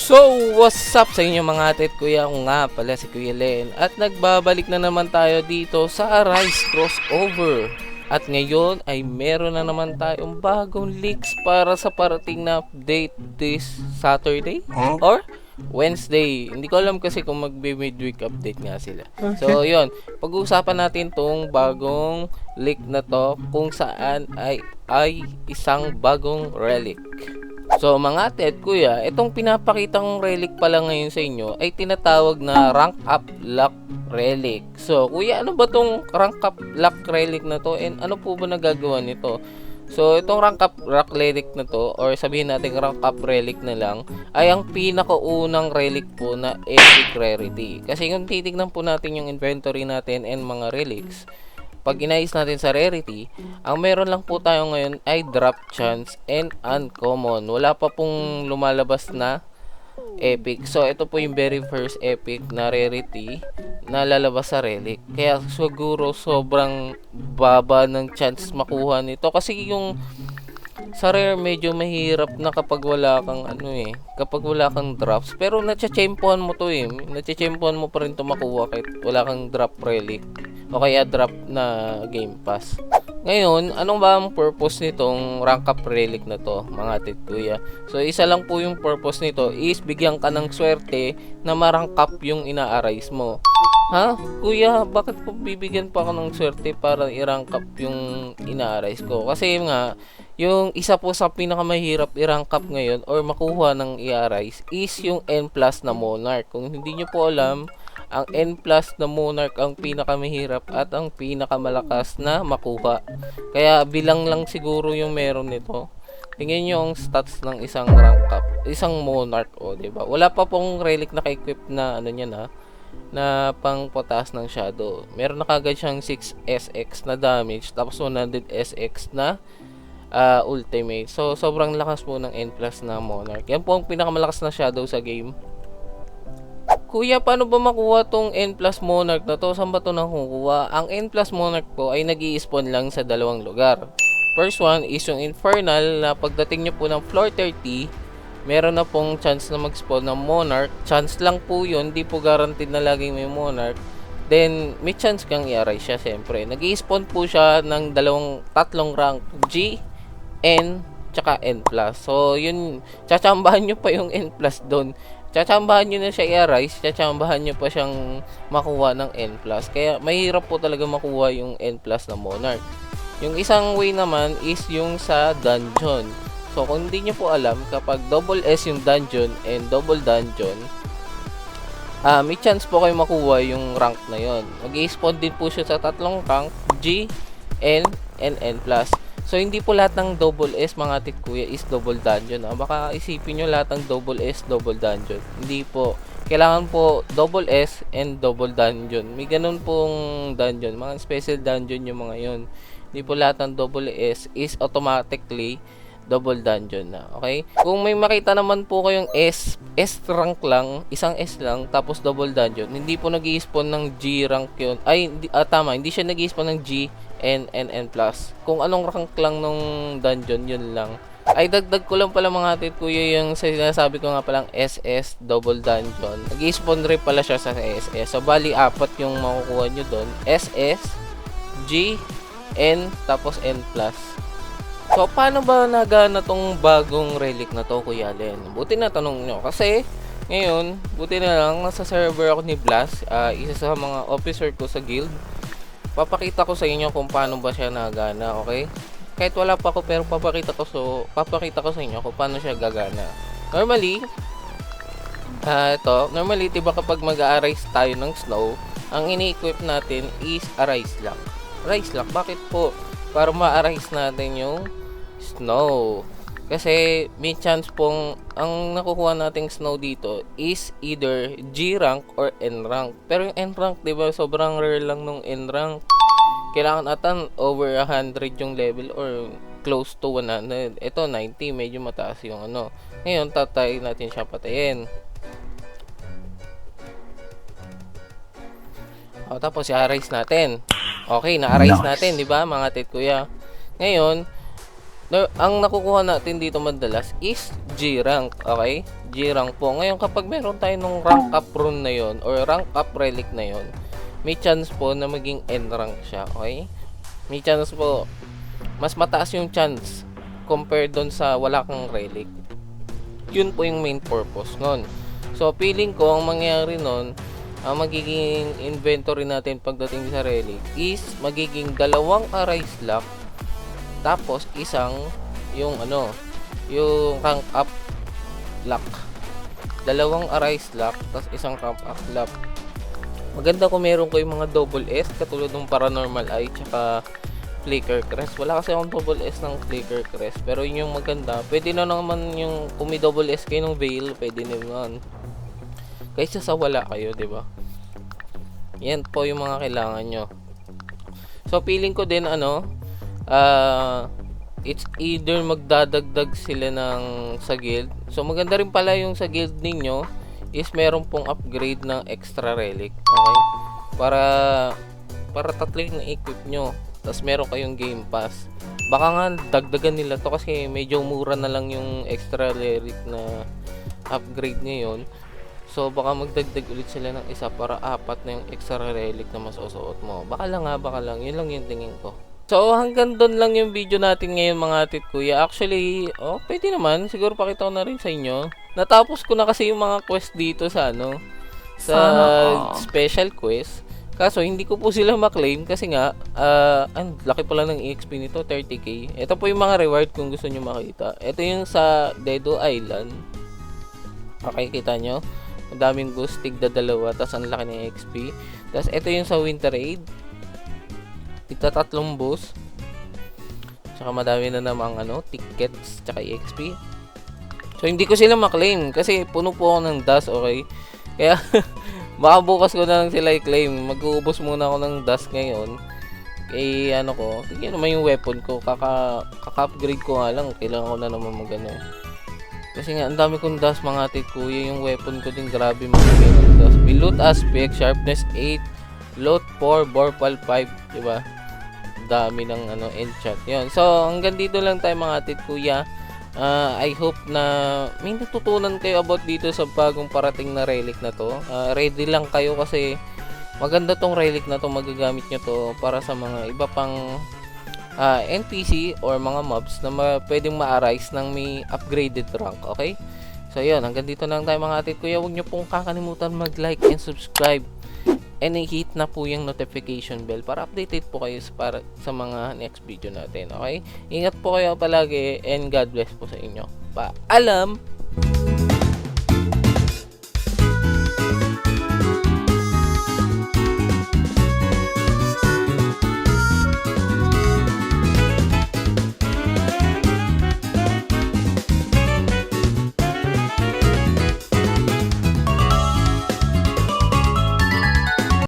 So, what's up sa inyo mga ate at kuya? Ako nga pala si Kuya Len at nagbabalik na naman tayo dito sa Arise Crossover. At ngayon ay meron na naman tayong bagong leaks para sa parating na update this Saturday or Wednesday. Hindi ko alam kasi kung magbe-midweek update nga sila. So, yun. Pag-uusapan natin tong bagong leak na to kung saan ay isang bagong relic. So mga ate at kuya, itong pinapakitang relic pala ngayon sa inyo ay tinatawag na rank up luck relic. So kuya, ano ba tong rank up luck relic na to and ano po ba nagagawa nito? So itong rank up luck relic na to, or sabihin natin rank up relic na lang, ay ang pinakaunang relic po na epic rarity. Kasi kung titignan po natin yung inventory natin and mga relics, pag inayos natin sa rarity, ang meron lang po tayo ngayon ay drop chance and uncommon. Wala pa pong lumalabas na epic. So, ito po yung very first epic na rarity na lalabas sa relic. Kaya siguro sobrang baba ng chance makuha nito. Kasi yung sa rare medyo mahirap na kapag wala kang kapag wala kang drops. Pero natsa-champuan mo to natsa-champuan mo pa rin to makuha kahit wala kang drop relic o kaya drop na game pass. Ngayon, anong ba ang purpose nitong rank up relic na to, mga ate kuya? So, isa lang po yung purpose nito is bigyan ka ng swerte na ma-rank up yung ina-arise mo. Ha? Kuya, bakit po bibigyan pa ako ng swerte para i-rank up yung ina-arise ko? Kasi nga, yung isa po sa pinakamahirap i-rank up ngayon or makuha ng i-arise is yung N plus na Monarch. Kung hindi nyo po alam, ang N plus na Monarch ang pinakamahirap at ang pinakamalakas na makuha. Kaya bilang lang siguro yung meron nito. Tingnan nyo ang stats ng isang rank up, isang Monarch, diba? Wala pa pong relic naka-equip na na pang pataas ng shadow. Meron na kagad siyang 6SX na damage tapos 100SX na ultimate. So sobrang lakas po ng N plus na Monarch. Yan po ang pinakamalakas na shadow sa game. Kuya, paano ba makuha tong N plus Monarch na to? Saan ba to nakukuha? Ang N plus Monarch po ay nag-i-spawn lang sa dalawang lugar. First one is yung Infernal na pagdating nyo po ng floor 30, meron na pong chance na mag-spawn ng Monarch. Chance lang po yun, di po guaranteed na laging may Monarch. Then, may chance kang i-arise siya, siyempre. Nag-i-spawn po siya ng tatlong rank, G, N, tsaka N plus. So, yun, tsatsambahan nyo pa yung N plus doon. Tsatsambahan nyo na siya i-arise, tsatsambahan nyo pa siyang makuha ng N plus. Kaya, mahirap po talaga makuha yung N plus na Monarch. Yung isang way naman is yung sa dungeon. So, kung hindi nyo po alam, kapag double S yung dungeon and double dungeon, may chance po kayo makuha yung rank na yon. Mag-i-spawn din po siya sa tatlong rank, G, N, and N plus. So, hindi po lahat ng double S, mga ate kuya, is double dungeon. Baka isipin nyo lahat ng double S, double dungeon. Hindi po. Kailangan po double S and double dungeon. May ganun pong dungeon. Mga special dungeon yung mga yon. Hindi po lahat ng double S is automatically double dungeon na. Okay? Kung may makita naman po kayong S rank lang, isang S lang, tapos double dungeon, hindi po nag-i-spawn ng G rank yun. Ay, tama, hindi siya nag-i-spawn ng G, N, and N plus. Kung anong rank lang nung dungeon, yun lang. Ay, dagdag ko lang pala mga ate kuya yung sinasabi ko nga palang SS double dungeon. Nag-i-spawn rin pala siya sa SS. So, bali, apat yung makukuha nyo doon. SS, G, N, tapos N plus. So, paano ba nagana tong bagong relic na to, Kuya Len? Buti na tanong nyo. Kasi, ngayon, buti na lang, nasa server ako ni Blast. Isa sa mga officer ko sa guild. Papakita ko sa inyo kung paano ba siya nagana, okay? Kahit wala pa ako, pero papakita ko sa inyo kung paano siya gagana. Normally, normally, diba kapag mag-a-arise tayo ng snow, ang ini-equip natin is arise lock. Arise lock, bakit po? Para ma-arise natin yung snow. Kasi may chance pong ang nakukuha nating snow dito is either G rank or N rank. Pero yung N rank, 'di ba, sobrang rare lang nung N rank. Kailangan atan over 100 yung level or close to 100. Ito 90, medyo mataas yung Ngayon tatay natin siya patayin. Tapos i-arise natin. Okay, na-arise natin, 'di ba, mga tit kuya? Ngayon, Ang nakukuha natin dito madalas is G rank, okay? G rank po. Ngayon kapag meron tayo nung rank up rune na yon or rank up relic na yon, may chance po na maging N rank siya, okay? May chance po, mas mataas yung chance compared doon sa wala kang relic. Yun po yung main purpose nun. So feeling ko ang mangyayari nun, ang magiging inventory natin pagdating sa relic is magiging dalawang arise lock, tapos isang yung yung rank up lock. Dalawang arise lock, tapos isang rank up lock. Maganda kung meron ko yung mga double S katulad ng paranormal eye tsaka flicker crest. Wala kasi akong double S ng flicker crest, pero yun yung maganda. Pwede na naman yung kung may double S kayo ng veil, pwede naman. Kaysa sa wala kayo, 'di ba? Yan po yung mga kailangan nyo. So feeling ko din it's either magdadagdag sila ng sa guild. So maganda rin pala yung sa guild ninyo is meron pong upgrade ng extra relic. Okay? Para tatlo yung na-equip nyo. Tapos meron kayong game pass. Baka nga dagdagan nila to kasi medyo mura na lang yung extra relic na upgrade ngayon. So baka magdagdag ulit sila ng isa para 4 na yung extra relic na masusuot mo. Baka lang. Yun lang yung tingin ko. So hanggang doon lang yung video natin ngayon mga atit kuya. Actually, pwede naman. Siguro pakita ko na rin sa inyo. Natapos ko na kasi yung mga quest dito sa sa special quest. Kaso hindi ko po sila maklaim kasi nga ang laki pala ng EXP nito, 30k. Ito po yung mga reward kung gusto nyo makita. Ito yung sa Dedo Island. Okay, kita nyo? Ang daming boost, tigda 2, tapos ang laki ng EXP. Tapos ito yung sa Winter Raid. Tigda 3 boost. Tsaka madami na namang tickets, tsaka EXP. So hindi ko sila maklaim kasi puno po ako ng dust, okay? Kaya baka bukas ko na lang sila i-claim. Mag-uubos muna ako ng dust ngayon. Tignan naman yung weapon ko. Kaka-upgrade ko nga lang. Kailangan ko na naman kasi nga, ang dami kong dust mga atit kuya. Yung weapon ko din, grabe mga dust. May loot aspect, sharpness 8, loot 4, borpal 5. Diba? Dami ng enchant. Yun. So, hanggang dito lang tayo mga atit kuya. I hope na may natutunan kayo about dito sa bagong parating na relic na to. Ready lang kayo kasi maganda tong relic na to. Magagamit nyo to para sa mga iba pang NPC or mga mobs na pwedeng ma-arise ng may upgraded rank. Okay? So yun, hanggang dito lang tayo mga atit kuya. Huwag nyo pong kakalimutan mag-like and subscribe. And i-hit na po yung notification bell para updated po kayo sa mga next video natin. Okay? Ingat po kayo palagi and God bless po sa inyo. Paalam!